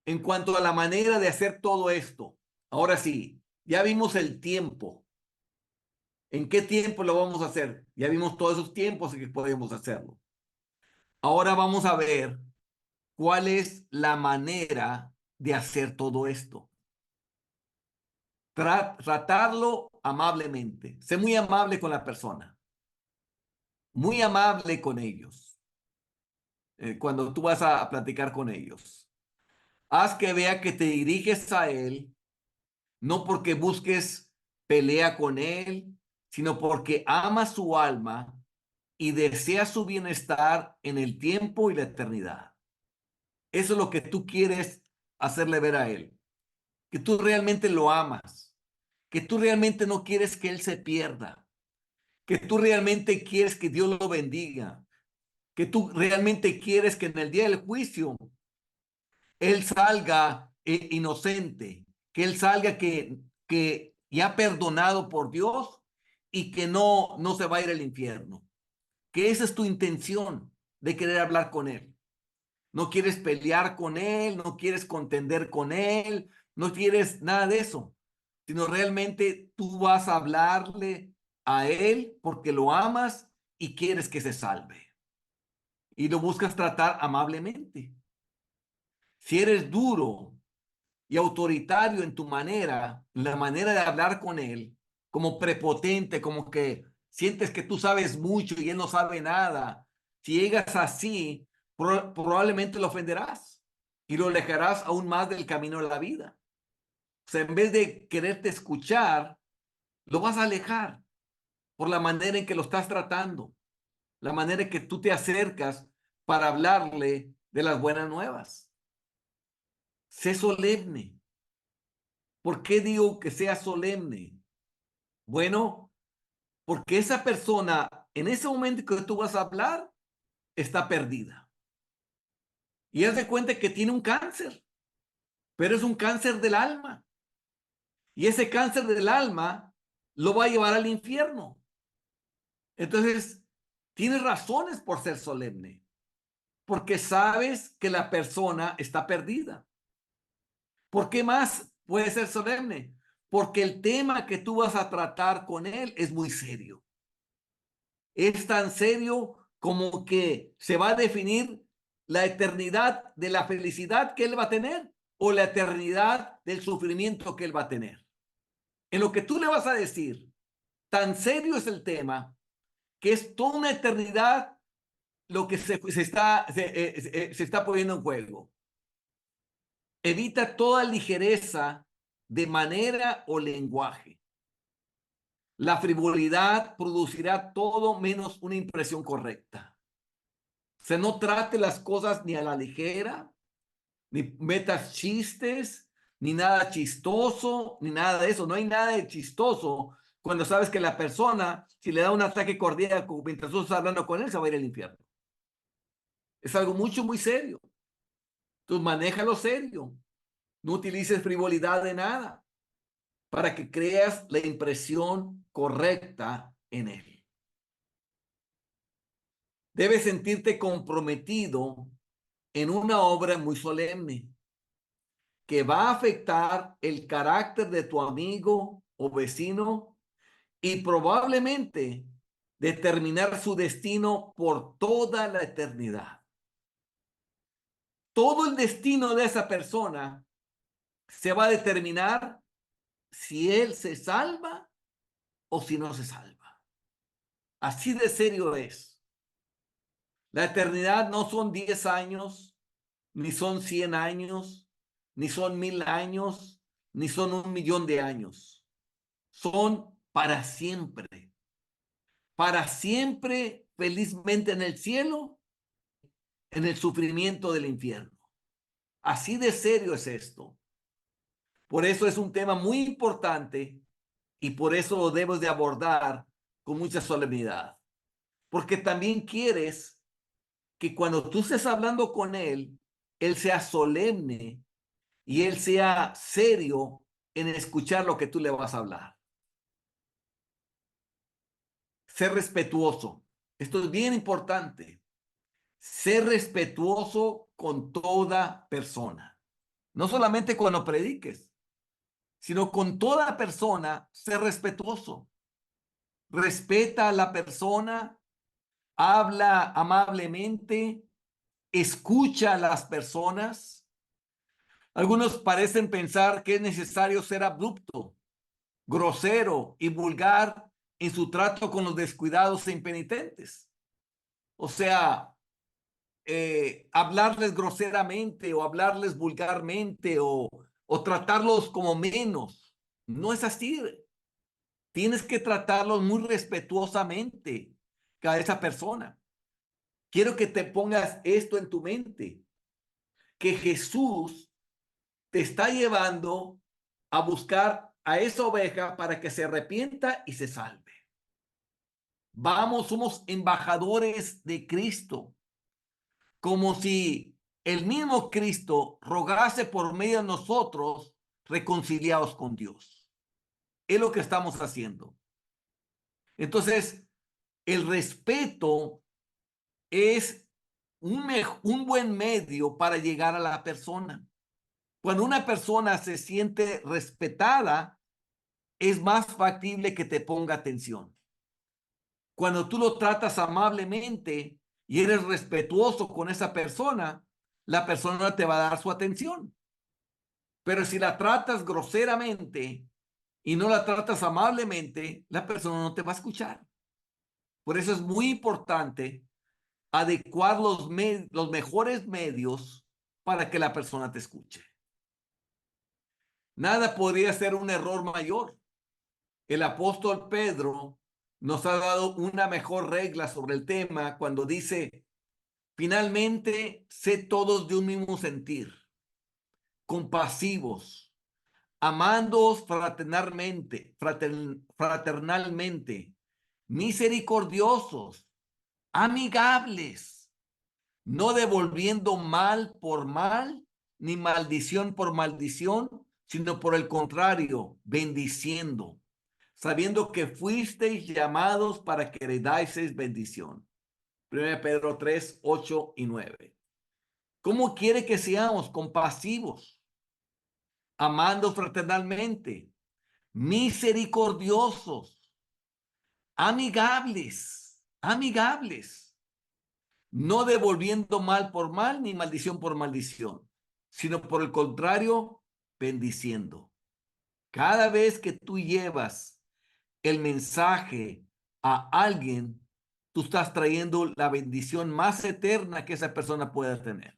en cuanto a la manera de hacer todo esto. Ahora sí, ya vimos el tiempo. ¿En qué tiempo lo vamos a hacer? Ya vimos todos esos tiempos en que podemos hacerlo. Ahora vamos a ver cuál es la manera de hacer todo esto. Tratarlo amablemente. Sé muy amable con la persona. Muy amable con ellos. Cuando tú vas a platicar con ellos. Haz que vea que te diriges a él, no porque busques pelea con él, sino porque amas su alma y deseas su bienestar en el tiempo y la eternidad. Eso es lo que tú quieres hacerle ver a él, que tú realmente lo amas, que tú realmente no quieres que él se pierda, que tú realmente quieres que Dios lo bendiga, que tú realmente quieres que en el día del juicio él salga inocente, que él salga que ya perdonado por Dios y que no se va a ir al infierno. Que esa es tu intención de querer hablar con él. No quieres pelear con él, no quieres contender con él, no quieres nada de eso, sino realmente tú vas a hablarle a él porque lo amas y quieres que se salve. Y lo buscas tratar amablemente. Si eres duro y autoritario en tu manera, la manera de hablar con él, como prepotente, como que sientes que tú sabes mucho y él no sabe nada, si llegas así, probablemente lo ofenderás y lo alejarás aún más del camino de la vida. O sea, en vez de quererte escuchar, lo vas a alejar por la manera en que lo estás tratando, la manera en que tú te acercas para hablarle de las buenas nuevas. Sé solemne. ¿Por qué digo que sea solemne? Bueno, porque esa persona, en ese momento que tú vas a hablar, está perdida. Y haz de cuenta que tiene un cáncer, pero es un cáncer del alma. Y ese cáncer del alma lo va a llevar al infierno. Entonces, tienes razones por ser solemne, porque sabes que la persona está perdida. ¿Por qué más puede ser solemne? Porque el tema que tú vas a tratar con él es muy serio. Es tan serio como que se va a definir la eternidad de la felicidad que él va a tener o la eternidad del sufrimiento que él va a tener. En lo que tú le vas a decir, tan serio es el tema que es toda una eternidad lo que se está poniendo en juego. Evita toda ligereza de manera o lenguaje. La frivolidad producirá todo menos una impresión correcta. Se no trate las cosas ni a la ligera, ni metas chistes, ni nada chistoso, ni nada de eso. No hay nada de chistoso cuando sabes que la persona, si le da un ataque cardíaco mientras tú estás hablando con él, se va a ir al infierno. Es algo mucho, muy serio. Entonces, manéjalo serio. No utilices frivolidad de nada para que creas la impresión correcta en él. Debes sentirte comprometido en una obra muy solemne que va a afectar el carácter de tu amigo o vecino y probablemente determinar su destino por toda la eternidad. Todo el destino de esa persona se va a determinar si él se salva o si no se salva. Así de serio es. La eternidad no son 10 años, ni son 100 años, ni son 1000 años, ni son 1 millón de años. Son para siempre felizmente en el cielo, en el sufrimiento del infierno. Así de serio es esto. Por eso es un tema muy importante y por eso lo debes de abordar con mucha solemnidad. Porque también quieres que cuando tú estés hablando con él, él sea solemne y él sea serio en escuchar lo que tú le vas a hablar. Ser respetuoso. Esto es bien importante. Ser respetuoso con toda persona. No solamente cuando prediques, sino con toda persona, ser respetuoso. Respeta a la persona, habla amablemente, escucha a las personas. Algunos parecen pensar que es necesario ser abrupto, grosero y vulgar en su trato con los descuidados e impenitentes. O sea, hablarles groseramente o hablarles vulgarmente o tratarlos como menos. No es así. Tienes que tratarlos muy respetuosamente a esa persona. Quiero que te pongas esto en tu mente, que Jesús te está llevando a buscar a esa oveja para que se arrepienta y se salve. Vamos, somos embajadores de Cristo, como si el mismo Cristo rogase por medio de nosotros reconciliados con Dios. Es lo que estamos haciendo. Entonces, el respeto es un buen medio para llegar a la persona. Cuando una persona se siente respetada, es más factible que te ponga atención. Cuando tú lo tratas amablemente y eres respetuoso con esa persona, la persona te va a dar su atención. Pero si la tratas groseramente y no la tratas amablemente, la persona no te va a escuchar. Por eso es muy importante adecuar los mejores medios para que la persona te escuche. Nada podría ser un error mayor. El apóstol Pedro nos ha dado una mejor regla sobre el tema cuando dice, finalmente, sé todos de un mismo sentir, compasivos, amándoos fraternalmente, misericordiosos, amigables, no devolviendo mal por mal, ni maldición por maldición, sino por el contrario, bendiciendo, sabiendo que fuisteis llamados para que heredaseis bendición. 1 Pedro 3, 8 y 9. ¿Cómo quiere que seamos compasivos, amando fraternalmente, misericordiosos, amigables, no devolviendo mal por mal ni maldición por maldición, sino por el contrario, bendiciendo? Cada vez que tú llevas el mensaje a alguien, tú estás trayendo la bendición más eterna que esa persona pueda tener.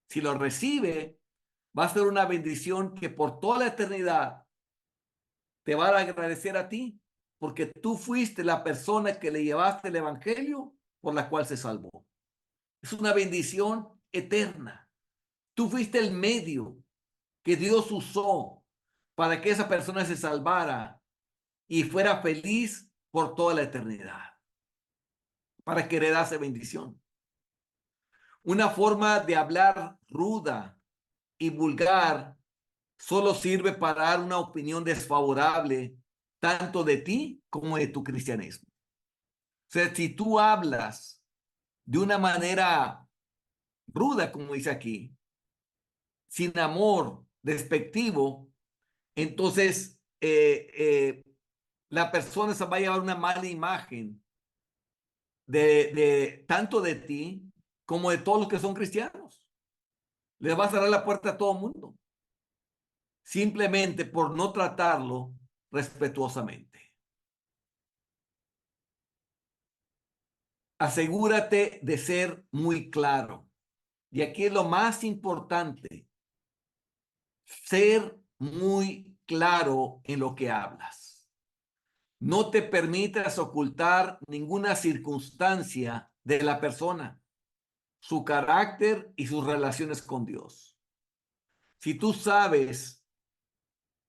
Si lo recibe, va a ser una bendición que por toda la eternidad te va a agradecer a ti, porque tú fuiste la persona que le llevaste el evangelio por la cual se salvó. Es una bendición eterna. Tú fuiste el medio que Dios usó para que esa persona se salvara y fuera feliz por toda la eternidad, para que heredase bendición. Una forma de hablar ruda y vulgar solo sirve para dar una opinión desfavorable tanto de ti como de tu cristianismo. O sea, si tú hablas de una manera ruda, como dice aquí, sin amor, despectivo, entonces la persona se va a llevar una mala imagen de tanto de ti como de todos los que son cristianos. Les va a cerrar la puerta a todo el mundo, simplemente por no tratarlo respetuosamente. Asegúrate de ser muy claro. Y aquí es lo más importante, ser muy claro en lo que hablas. No te permitas ocultar ninguna circunstancia de la persona, su carácter y sus relaciones con Dios. Si tú sabes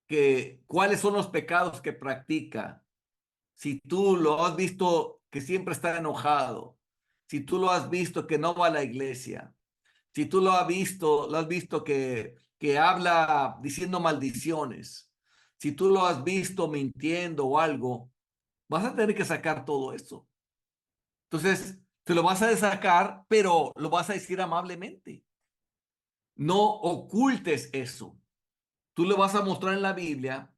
que cuáles son los pecados que practica, si tú lo has visto que siempre está enojado, si tú lo has visto que no va a la iglesia, si tú lo has visto que habla diciendo maldiciones, si tú lo has visto mintiendo o algo, vas a tener que sacar todo eso. Entonces, te lo vas a sacar, pero lo vas a decir amablemente. No ocultes eso. Tú le vas a mostrar en la Biblia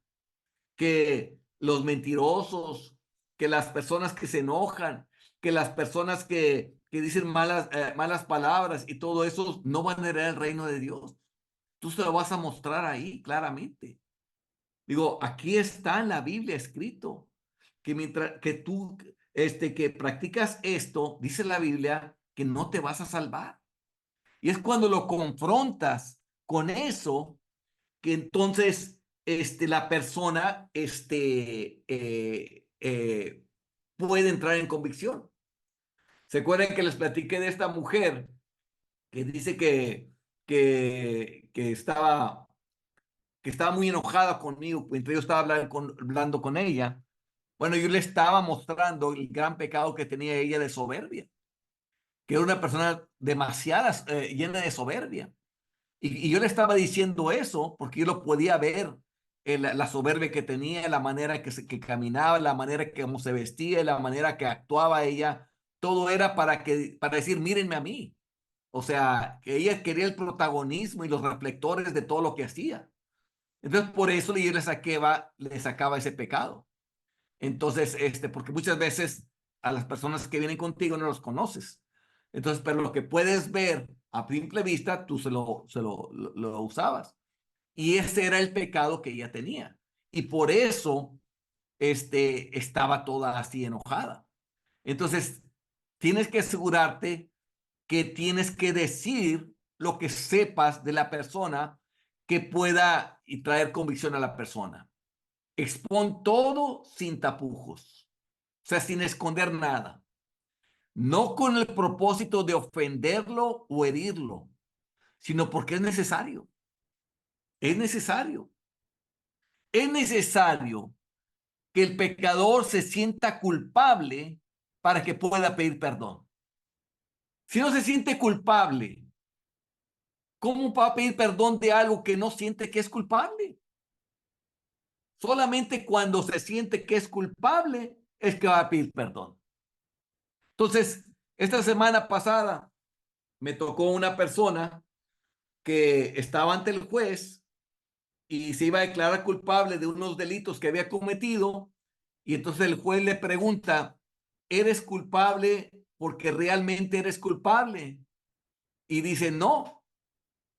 que los mentirosos, que las personas que se enojan, que las personas que dicen malas palabras y todo eso no van a heredar el reino de Dios. Tú se lo vas a mostrar ahí claramente. Digo, aquí está en la Biblia escrito que mientras que tú que practicas esto, dice la Biblia que no te vas a salvar. Y es cuando lo confrontas con eso que entonces la persona puede entrar en convicción. ¿Se acuerdan que les platiqué de esta mujer que dice que estaba muy enojada conmigo mientras yo estaba hablando con ella? Bueno, yo le estaba mostrando el gran pecado que tenía ella de soberbia, que era una persona demasiada llena de soberbia. Y yo le estaba diciendo eso porque yo lo podía ver, la soberbia que tenía, la manera que caminaba, la manera que cómo se vestía, la manera que actuaba ella. Todo era para decir, mírenme a mí. O sea, que ella quería el protagonismo y los reflectores de todo lo que hacía. Entonces, por eso yo le sacaba ese pecado. Entonces, porque muchas veces a las personas que vienen contigo no los conoces. Entonces, pero lo que puedes ver a simple vista, tú lo usabas. Y ese era el pecado que ella tenía. Y por eso, estaba toda así enojada. Entonces, tienes que asegurarte que tienes que decir lo que sepas de la persona que pueda y traer convicción a la persona. Expon todo sin tapujos, o sea, sin esconder nada, no con el propósito de ofenderlo o herirlo, sino porque es necesario. Es necesario. Es necesario que el pecador se sienta culpable para que pueda pedir perdón. Si no se siente culpable, ¿cómo va a pedir perdón de algo que no siente que es culpable? Solamente cuando se siente que es culpable es que va a pedir perdón. Entonces, esta semana pasada me tocó una persona que estaba ante el juez y se iba a declarar culpable de unos delitos que había cometido. Y entonces el juez le pregunta, ¿eres culpable porque realmente eres culpable? Y dice, no,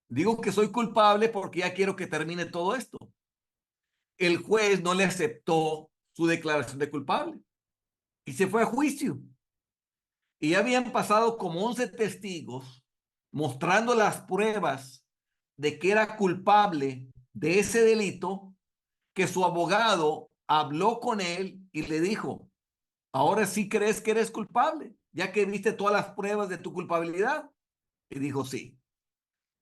digo que soy culpable porque ya quiero que termine todo esto. El juez no le aceptó su declaración de culpable y se fue a juicio. Y ya habían pasado como 11 testigos mostrando las pruebas de que era culpable de ese delito, que su abogado habló con él y le dijo, ahora sí crees que eres culpable, ya que viste todas las pruebas de tu culpabilidad. Y dijo, sí.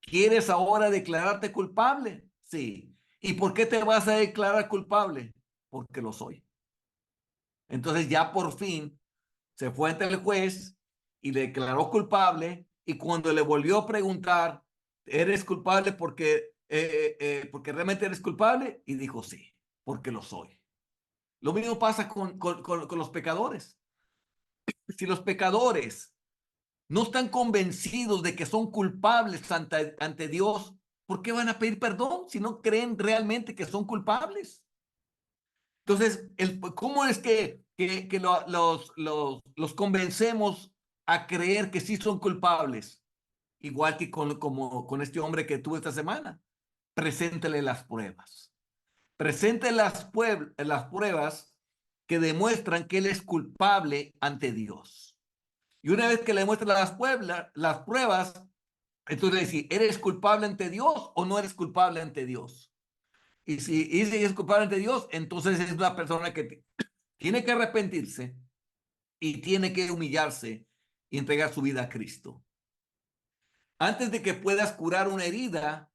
¿Quieres ahora declararte culpable? Sí. ¿Y por qué te vas a declarar culpable? Porque lo soy. Entonces ya por fin se fue ante el juez y le declaró culpable, y cuando le volvió a preguntar, ¿eres culpable porque realmente eres culpable? Y dijo, sí, porque lo soy. Lo mismo pasa con los pecadores. Si los pecadores no están convencidos de que son culpables ante Dios, ¿por qué van a pedir perdón si no creen realmente que son culpables? Entonces, ¿cómo es que los convencemos a creer que sí son culpables? Igual que como con este hombre que tuve esta semana. Preséntele las pruebas. Preséntele las pruebas que demuestran que él es culpable ante Dios. Y una vez que le muestre las pruebas, entonces le dice, ¿eres culpable ante Dios o no eres culpable ante Dios? Y si es culpable ante Dios, entonces es una persona que tiene que arrepentirse y tiene que humillarse y entregar su vida a Cristo. Antes de que puedas curar una herida,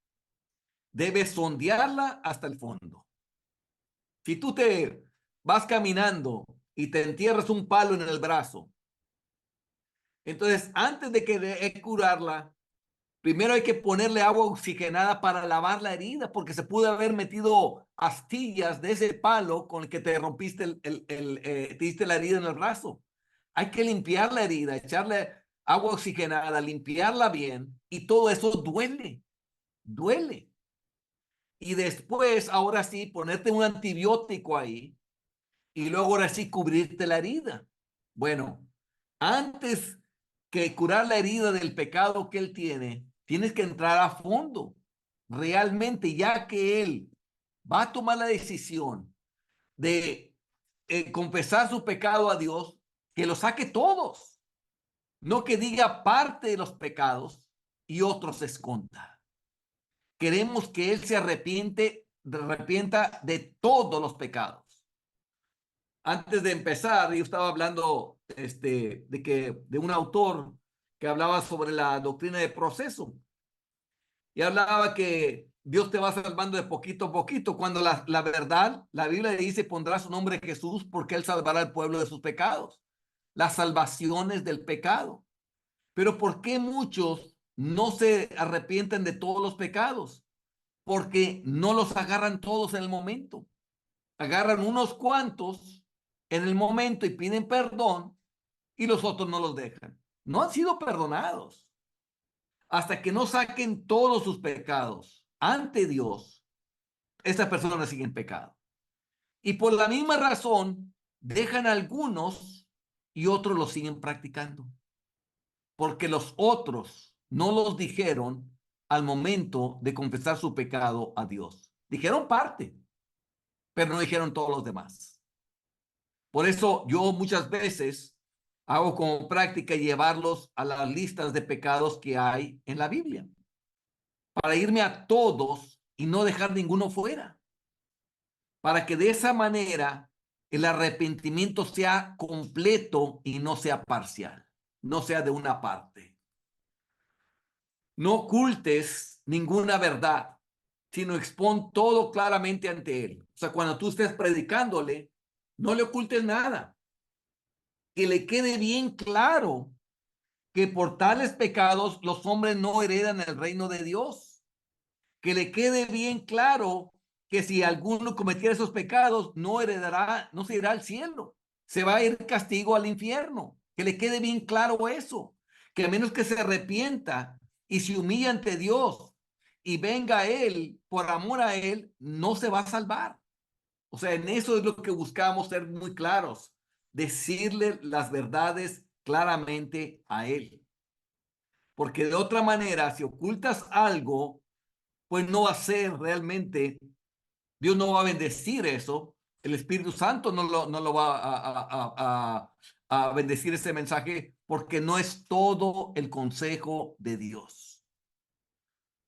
debes sondearla hasta el fondo. Si tú te vas caminando y te entierras un palo en el brazo, entonces antes de que curarla, primero hay que ponerle agua oxigenada para lavar la herida, porque se pudo haber metido astillas de ese palo con el que te rompiste te diste la herida en el brazo. Hay que limpiar la herida, echarle agua oxigenada, limpiarla bien, y todo eso duele. duele. Y después, ahora sí, ponerte un antibiótico ahí y luego ahora sí cubrirte la herida. Bueno, antes que curar la herida del pecado que él tiene, tienes que entrar a fondo, realmente, ya que él va a tomar la decisión de confesar su pecado a Dios, que lo saque todos, no que diga parte de los pecados y otros se esconda. Queremos que él se arrepienta de todos los pecados. Antes de empezar, yo estaba hablando de un autor que hablaba sobre la doctrina de proceso y hablaba que Dios te va salvando de poquito a poquito, cuando la verdad, la Biblia dice, pondrá su nombre Jesús porque él salvará al pueblo de sus pecados, las salvaciones del pecado. Pero ¿por qué muchos no se arrepienten de todos los pecados? Porque no los agarran todos en el momento. Agarran unos cuantos en el momento y piden perdón y los otros no los dejan. No han sido perdonados. Hasta que no saquen todos sus pecados ante Dios, estas personas siguen pecado. Y por la misma razón, dejan algunos y otros los siguen practicando. Porque los otros no los dijeron al momento de confesar su pecado a Dios. Dijeron parte, pero no dijeron todos los demás. Por eso yo muchas veces hago como práctica llevarlos a las listas de pecados que hay en la Biblia, para irme a todos y no dejar ninguno fuera, para que de esa manera el arrepentimiento sea completo y no sea parcial, no sea de una parte. No ocultes ninguna verdad, sino expon todo claramente ante él. O sea, cuando tú estés predicándole, no le ocultes nada. Que le quede bien claro que por tales pecados los hombres no heredan el reino de Dios. Que le quede bien claro que si alguno cometiera esos pecados, no heredará, no se irá al cielo. Se va a ir castigo al infierno. Que le quede bien claro eso. Que a menos que se arrepienta y se humille ante Dios y venga a Él por amor a Él, no se va a salvar. O sea, en eso es lo que buscamos ser muy claros. Decirle las verdades claramente a Él. Porque de otra manera, si ocultas algo, pues no va a ser realmente, Dios no va a bendecir eso, el Espíritu Santo no lo va a bendecir ese mensaje porque no es todo el consejo de Dios.